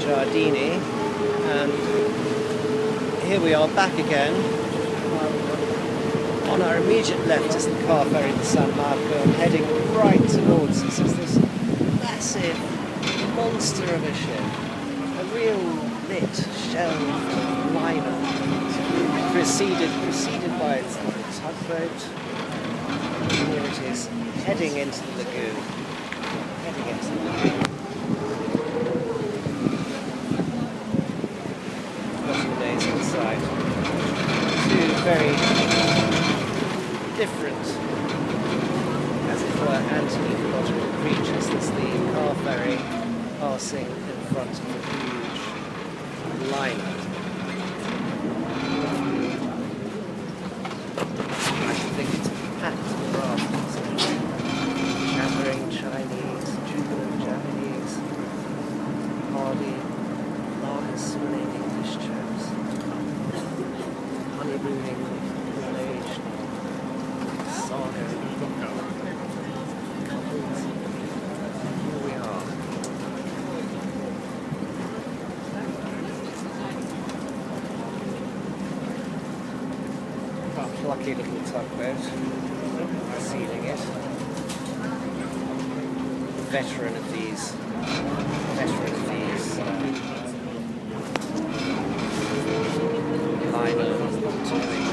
Giardini, and here we are back again. On our immediate left is the car ferry to San Marco, and heading right towards us is this massive monster of a ship, a real lit shelved liner, preceded by its tugboat. Here it is, heading into the lagoon. Got some days inside. Two very different, as it were, anti-ecological creatures. There's the car ferry passing in front of a huge liner. I think it's packed to the rafters. Chattering Chinese, jubilant Japanese, hardy, lager-swilling English chaps, honeymooning middle-aged saga couples. Here we are. Plucky little tugboat, sealing it. Veteran of these liner towing.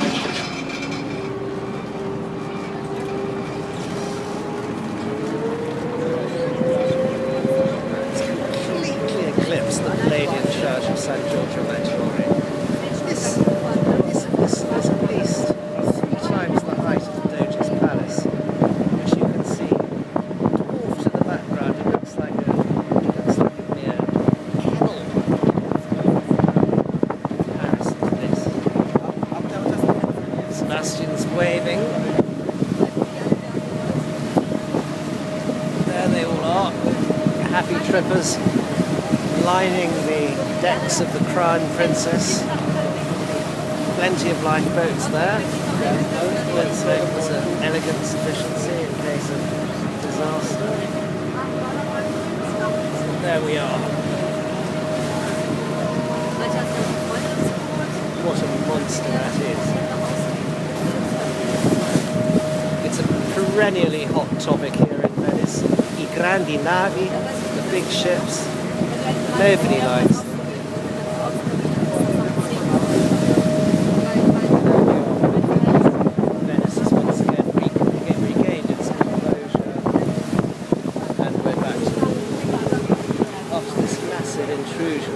It's completely eclipsed the Palladian church of San Giorgio Maggiore. This is at least 3 times the height of the Doge's palace, which you can see dwarfed in the background. It looks like a mere kennel in comparison to this. Sebastian's waving. There they all are, happy trippers, lining the decks of the Crown Princess. Plenty of lifeboats there. Let's hope there's an elegant sufficiency in case of disaster. There we are. What a monster that is. It's a perennially hot topic here in Venice. I grandi navi, the big ships. Nobody likes them. Venice has once again regained its composure, and we're back to after this massive intrusion